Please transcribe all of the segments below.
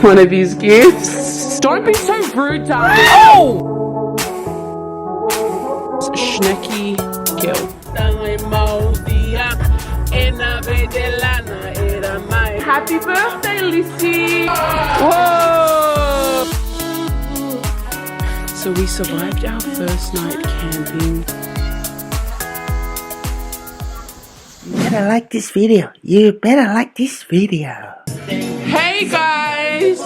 One of his gifts. Don't be so rude, darling. Oh! Schnecky Kill. Happy birthday, Lissy! Whoa! So we survived our first night camping. You better like this video. You better like this video. Hey guys!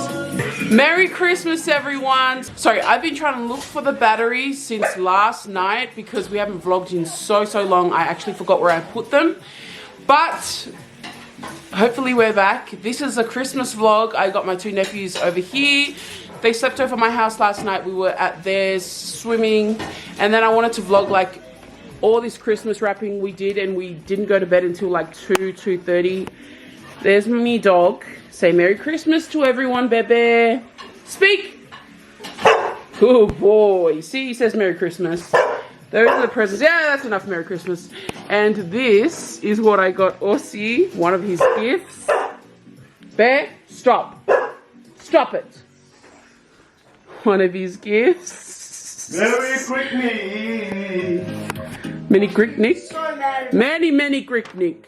Merry Christmas, everyone! Sorry, I've been trying to look for the batteries since last night because we haven't vlogged in so long. I actually forgot where I put them. But hopefully we're back. This is a Christmas vlog. I got my two nephews over here. They slept over my house last night. We were at theirs swimming. And then I wanted to vlog like all this Christmas wrapping we did, and we didn't go to bed until like 2:30. There's me dog. Say Merry Christmas to everyone, Bebe. Speak. Good boy. See, he says Merry Christmas. Those are the presents. Yeah, that's enough Merry Christmas. And this is what I got Aussie, one of his gifts. Bear, stop. Stop it. One of his gifts. Merry Christmas. Many Cricknick. So mad. Many Cricknick.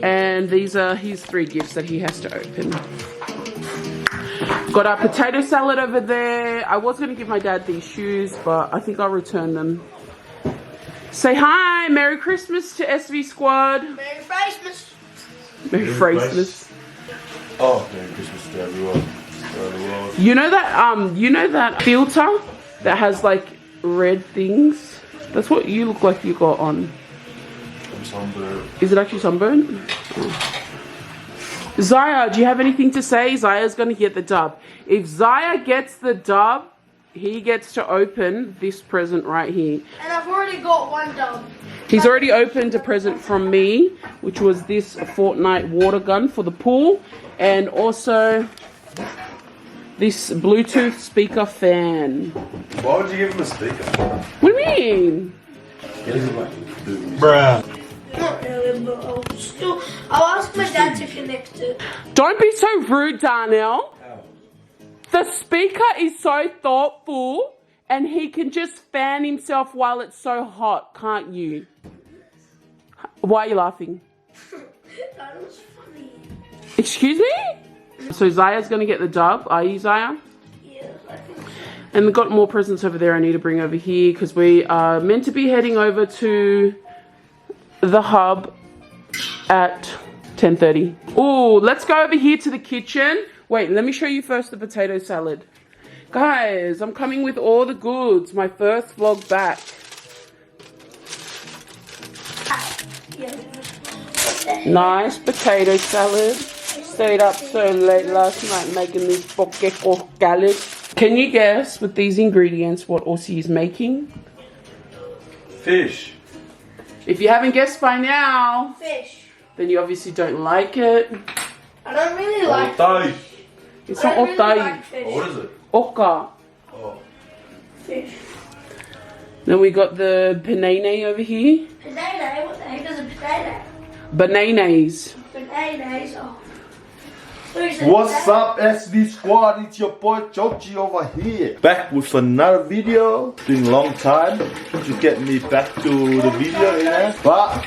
And these are his 3 gifts that he has to open. Got our potato salad over there. I was going to give my dad these shoes, but I think I'll return them. Say hi. Merry Christmas to SV Squad. Merry Christmas. Merry Christmas. Oh, Merry Christmas to everyone. You know that filter that has like red things? That's what you look like you got on. I'm sunburned. Is it actually sunburn? Oh. Zaya, do you have anything to say? Zaya's going to get the dub. If Zaya gets the dub, he gets to open this present right here. And I've already got one dub. He's already opened a present from me, which was this Fortnite water gun for the pool. And also this Bluetooth speaker fan. Why would you give him a speaker? What do you mean? Bruh. Not really, but I'll ask my dad to connect it. Don't be so rude, Darnell. The speaker is so thoughtful, and he can just fan himself while it's so hot, can't you? Why are you laughing? That was funny. Excuse me? So Zaya's going to get the dub. Are you, Zaya? Yeah, I think so. And we've got more presents over there I need to bring over here because we are meant to be heading over to the hub at 10:30. Oh, let's go over here to the kitchen. Wait, let me show you first the potato salad. Guys, I'm coming with all the goods. My first vlog back. Yeah. Nice potato salad. Stayed up so late last night making this poqueco salad. Can you guess with these ingredients what Aussie is making? Fish. If you haven't guessed by now, Fish. then you obviously don't like it. I don't really like Thai. It's I not don't really otai. like fish. What is it? Oka. Oh. Fish. Then we got the banana over here. Potato? What the heck is a potato? Bananas. Potatoes. Oh. What's up, SV Squad? It's your boy Joji over here. Back with another video. It's been a long time to get me back to the video, yeah. But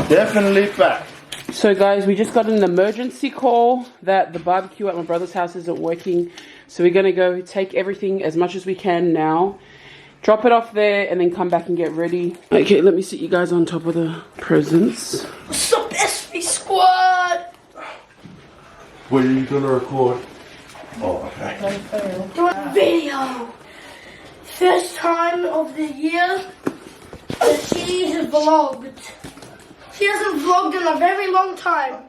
definitely back. So guys, we just got an emergency call that the barbecue at my brother's house isn't working. So we're going to go take everything as much as we can now. Drop it off there and then come back and get ready. Okay, let me sit you guys on top of the presents. What's up, SV Squad? When are you gonna record? Oh, okay. Do a video. First time of the year that she has vlogged. She hasn't vlogged in a very long time.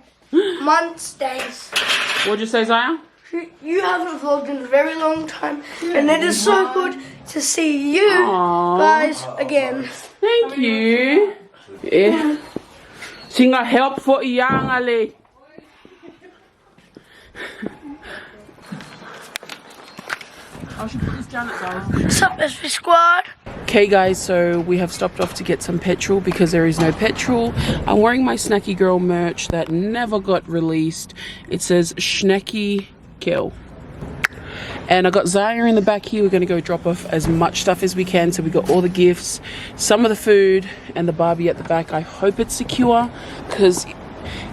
Months, days. What'd you say, Zaya? You haven't vlogged in a very long time. And it is so good to see you guys again. Thank you. Yeah. Sing a help for young Ali. I should put this down at guys. What's up, SV Squad? Okay guys, so we have stopped off to get some petrol because there is no petrol. I'm wearing my Snacky Girl merch that never got released. It says Schnecky kill. And I got Zaya in the back here. We're going to go drop off as much stuff as we can. So we got all the gifts, some of the food, and the Barbie at the back. I hope it's secure, because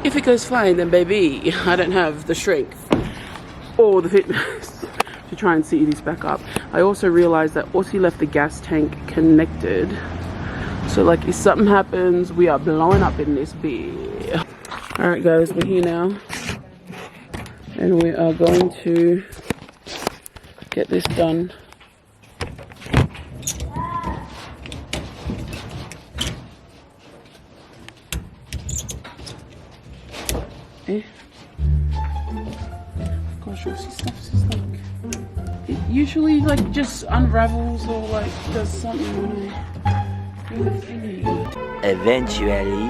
if it goes flying, then baby, I don't have the strength or the fitness to try and see this back up. I also realized that Aussie left the gas tank connected. So like if something happens, we are blowing up in this bit. Alright guys, we're here now. And we are going to get this done. Gosh, what's this stuff is like? It usually like just unravels or like does something when I do the thingy. Eventually.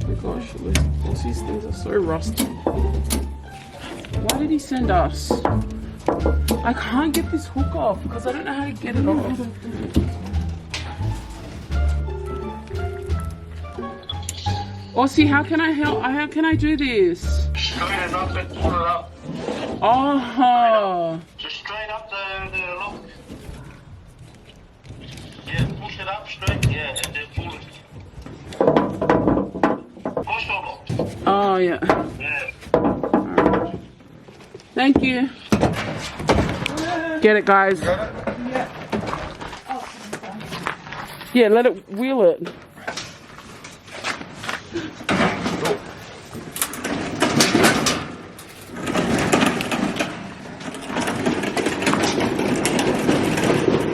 Oh my gosh, these things are so rusty. Why did he send us? I can't get this hook off because I don't know how to get it off. Aussie, how can I help? How can I do this? Straight it up and pull it up. Oh. Just straight up the lock. Yeah, push it up straight, yeah, and then pull it. Push or lock. Oh, yeah. Yeah. Alright. Thank you. Get it, guys. Yeah, let it wheel it.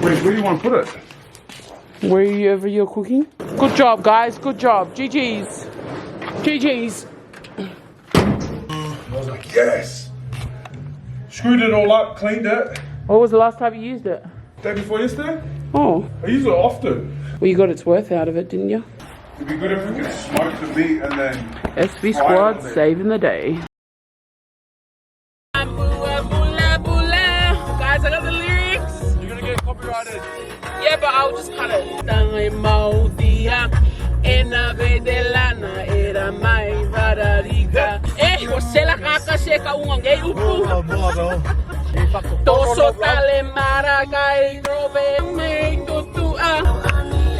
Where do you want to put it? Wherever you're cooking. Good job, guys. Good job. GG's. GG's. I was like, yes. Screwed it all up, cleaned it. What was the last time you used it? Day before yesterday. Oh. I use it often. Well, you got its worth out of it, didn't you? It'd be good if we could smoke the meat and then... SV Squad saving the day. Guys, I got the lyrics. You're gonna get copyrighted. Yeah, but I'll just cut it.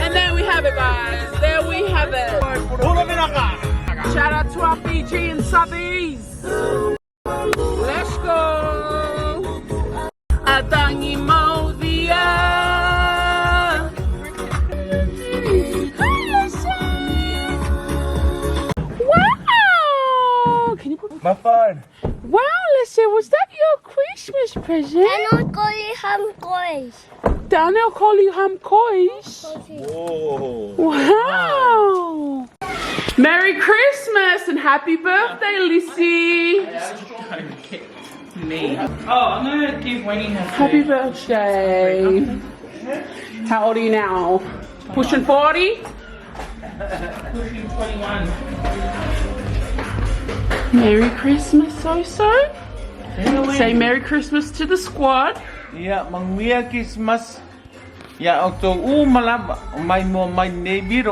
And there we have it, guys. There we have it. Shout out to our PG and subbies. Let's go. Atangi Maudia. Wow! Can you put My phone. Wow, Lisa, was that your Christmas present? Daniel call you ham kois. Whoa. Wow! Merry Christmas and happy birthday, Lissy! Me. Oh, I'm gonna give Winnie her Happy birthday! How old are you now? Pushing 40? pushing 21. Merry Christmas, so. Say Merry Christmas to the squad. Yeah, Merry Christmas. Yeah, Octo. Malab. My neighbor.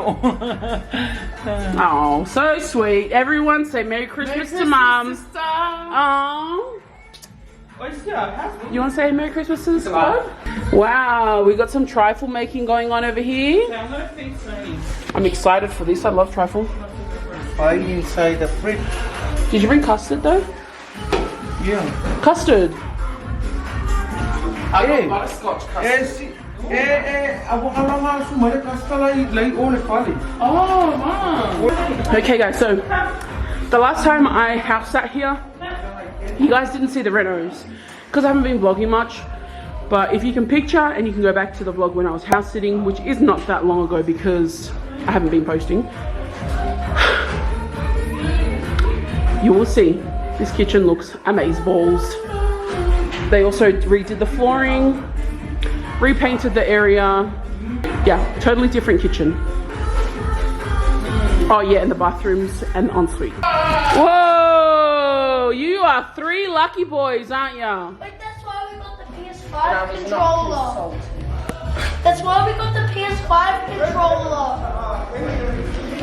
Oh, so sweet. Everyone say Merry Christmas to Mum. Oh. You want to say Merry Christmas to the squad? Wow, we got some trifle making going on over here. I'm excited for this. I love trifle. Pie inside the fridge. Did you bring custard though? Yeah. Custard. I got butterscotch custard. Oh, wow. Okay, guys, so the last time I house sat here, you guys didn't see the renos because I haven't been vlogging much. But if you can picture, and you can go back to the vlog when I was house sitting, which is not that long ago because I haven't been posting, you will see this kitchen looks amazeballs. They also redid the flooring, repainted the area. Yeah, totally different kitchen. Oh yeah, and the bathrooms and ensuite. Whoa, you are 3 lucky boys, aren't ya? Wait, that's why we got the PS5 controller. That's why we got the PS5 controller.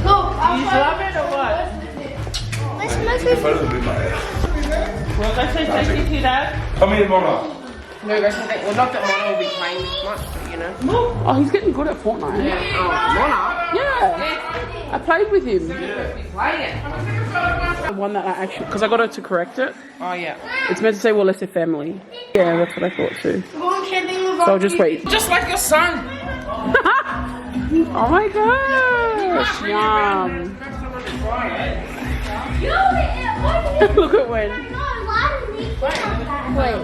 Look, I'll show you. Well, I say thank you to that. Come here, Mama. No, guys, I think, well, not that Mona will be playing this much, but you know. Oh, he's getting good at Fortnite. Yeah. Oh, Mona? Yeah. I played with him. Play it. The one that I actually, because I got her to correct it. Oh, yeah. It's meant to say, well, let's say family. Yeah, that's what I thought too. Going camping with So I'll just wait. Just like your son. Oh my gosh. Yum. Look at Wen. Wait.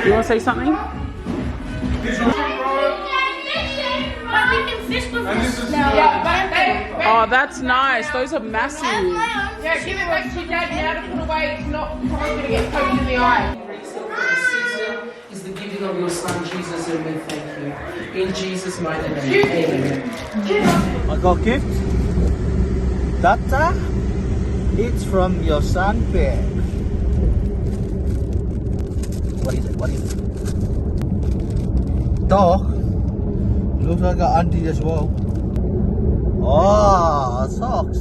You want to say something? But we can fish with this now. Oh, that's nice. Those are massive. Yeah, give it back to your dad now to put away. It's not probably going to get poked in the eye. Is the giving of your son Jesus, and we thank you. In Jesus' mighty name. Amen. I got gift. Tata, it's from your son, Bear. What is it? What is it? Dog. Looks like an auntie as well. Oh, socks.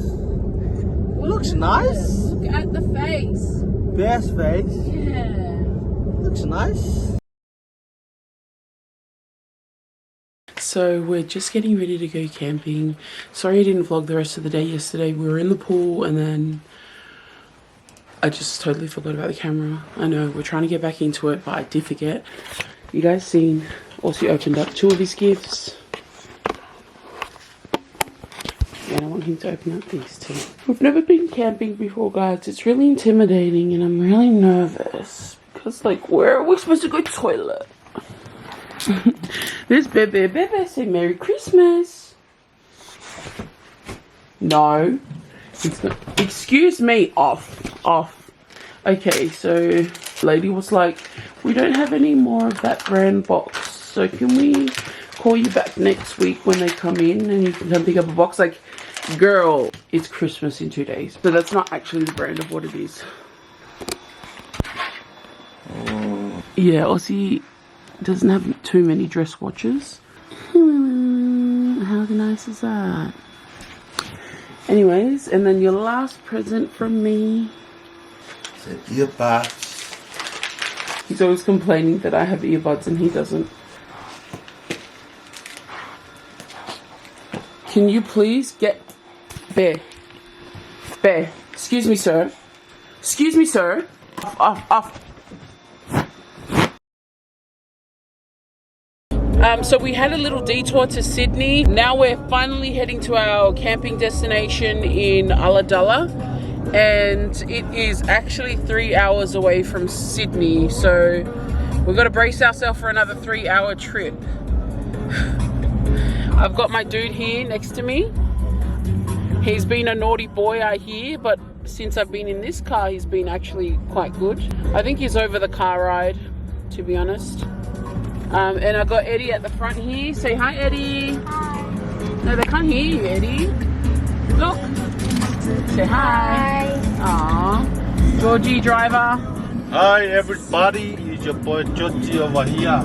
Looks nice. Look at the face. Bear's face. Yeah. Looks nice. So we're just getting ready to go camping. Sorry I didn't vlog the rest of the day yesterday. We were in the pool and then I just totally forgot about the camera. I know, we're trying to get back into it, but I did forget. You guys seen, also opened up 2 of his gifts. Yeah, I want him to open up these 2. We've never been camping before, guys. It's really intimidating and I'm really nervous. Because, like, where are we supposed to go to the toilet? This Bebe say Merry Christmas. No. It's not. Excuse me. Off. Okay, so lady was like, we don't have any more of that brand box. So can we call you back next week when they come in and you can come pick up a box? Like, girl, it's Christmas in 2 days. So that's not actually the brand of what it is. Yeah, Aussie doesn't have too many dress watches. How nice is that? Anyways, and then your last present from me. Earbuds. He's always complaining that I have earbuds and he doesn't. Can you please get... Bear. Excuse me, sir. Excuse me, sir. Off. So we had a little detour to Sydney. Now we're finally heading to our camping destination in Ulladulla, and it is actually 3 hours away from Sydney, so we've got to brace ourselves for another 3-hour trip. I've got my dude here next to me. He's been a naughty boy, I hear, but since I've been in this car, he's been actually quite good. I think he's over the car ride, to be honest. And I've got Eddie at the front here. Say hi, Eddie. Hi. No, they can't hear you, Eddie. Look. Say hi. Aww. Georgie, driver. Hi everybody, it's your boy Georgie over here.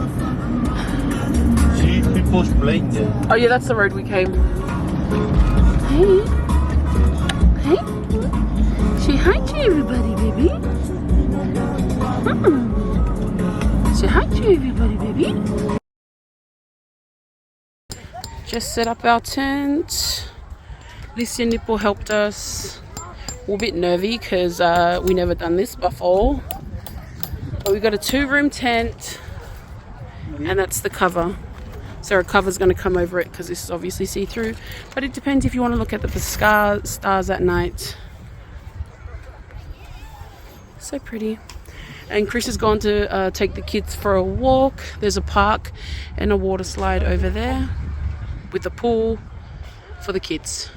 See people's playing there. Oh yeah, that's the road we came. Hey. Say hi to everybody, baby. Say hi to everybody, baby. Just set up our tent. Lucy and Nipple helped us. We're a bit nervy because we never done this before. But we got a 2-room tent, and that's the cover. So our cover's going to come over it because this is obviously see-through. But it depends if you want to look at the stars at night. So pretty. And Chris has gone to take the kids for a walk. There's a park and a water slide over there with a pool for the kids.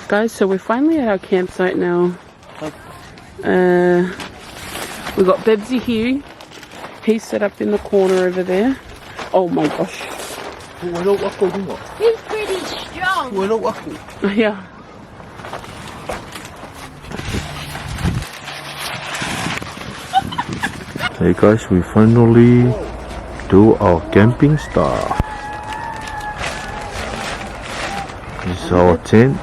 Guys, so we're finally at our campsite now. We've got Bebsy here. He's set up in the corner over there. Oh my gosh. He's pretty strong. Yeah. Hey guys, we finally do our camping stuff. This is our tent.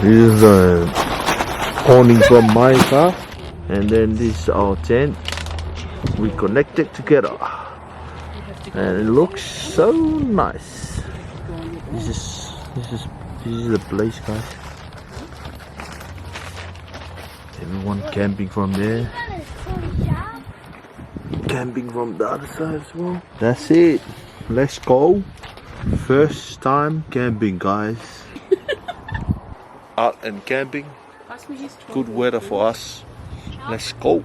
This is the awning from my car, and then this is our tent. We connected together, and it looks so nice. This is the place, guys. Everyone camping from there. Camping from the other side as well. That's it. Let's go. First time camping, guys. Out and camping. Good weather for us. Let's go.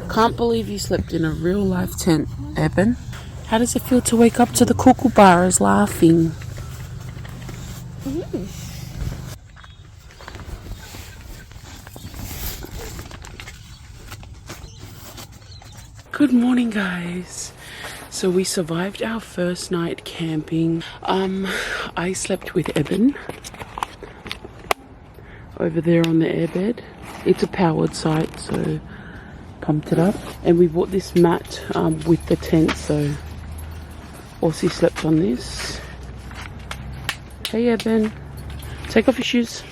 Can't believe you slept in a real life tent, Eben. How does it feel to wake up to the kookaburras laughing? Good morning, guys. So we survived our first night camping. I slept with Eben over there on the airbed. It's a powered site, so pumped it up, and we bought this mat with the tent, so Aussie slept on this. Hey Eben, take off your shoes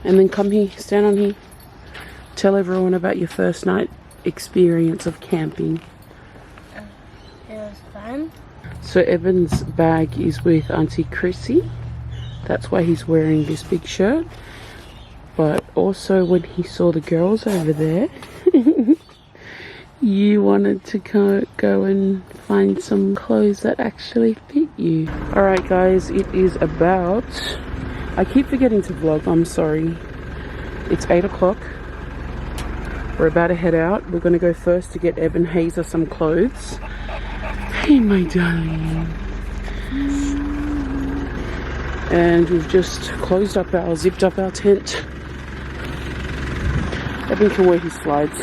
and then come here, stand on here, tell everyone about your first night experience of camping. It was fun. So Eben's bag is with Auntie Chrissy, that's why he's wearing this big shirt. But also when he saw the girls over there, you wanted to go and find some clothes that actually fit you. Alright guys, it is about... I keep forgetting to vlog, I'm sorry. It's 8 o'clock. We're about to head out. We're going to go first to get Eben Hazer some clothes. Hey my darling. And we've just zipped up our tent. Eben can wear his slides.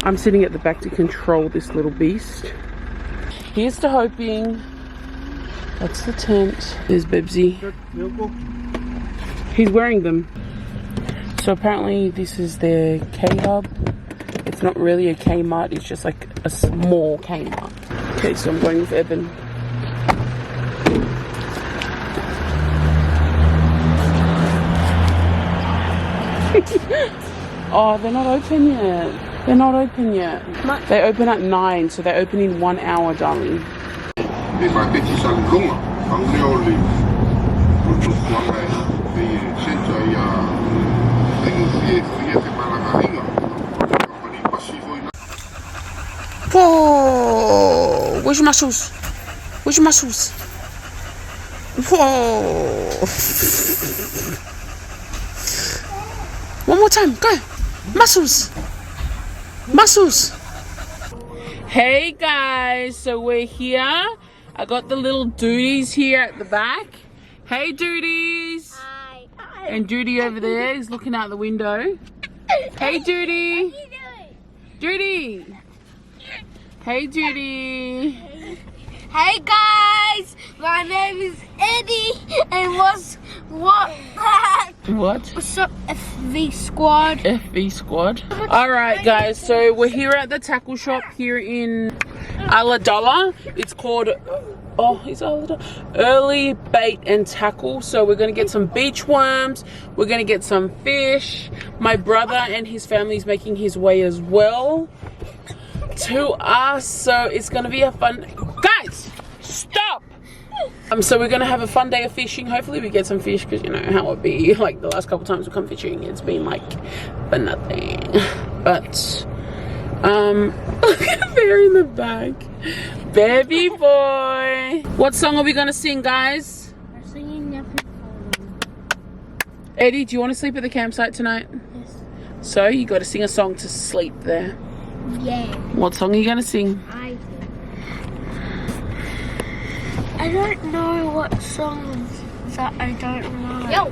I'm sitting at the back to control this little beast. Here's to hoping. That's the tent. There's Bebsy. He's wearing them. So apparently this is their K-Hub. It's not really a Kmart, it's just like a small Kmart. Okay, so I'm going with Eben. Oh, they're not open yet. They're not open yet. They open at 9, so they open in 1 hour, darling. Whoa! Where's your muscles? Where's your muscles? Whoa! One more time, go! Muscles! Muscles! Hey guys, so we're here. I got the little duties here at the back. Hey duties! Hi. And Judy over there is looking out the window. Hey Judy! What are you doing? Judy! Hey Judy! Hey guys, my name is Eddie, and what's What? up, FV Squad? FV Squad. Alright guys, so we're here at the tackle shop here in Aladullah. It's called Early Bait and Tackle. So we're gonna get some beach worms, we're gonna get some fish. My brother and his family is making his way as well to us, so it's gonna be a fun... Guys, stop! So we're gonna have a fun day of fishing. Hopefully we get some fish, because you know how it be. Like the last couple times we come fishing, it's been like for nothing. But look at Bear in the back. Baby boy. What song are we gonna sing, guys? We're singing Nephew. Eddie, do you want to sleep at the campsite tonight? Yes. So you got to sing a song to sleep there. Yeah. What song are you gonna sing? I I don't know what songs that I don't know. Yo.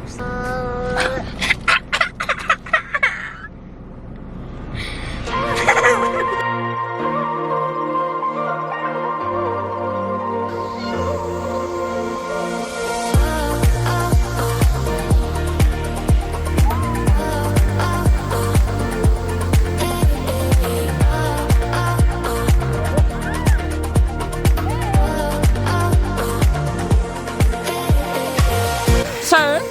So,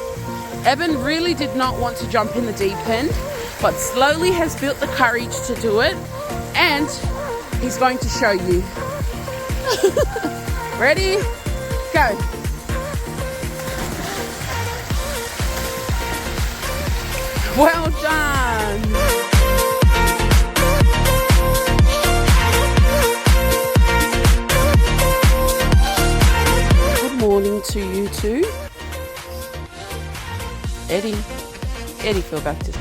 Evan really did not want to jump in the deep end, but slowly has built the courage to do it, and he's going to show you. Ready? Go. Well done. Good morning to you two. Eddie, feel back to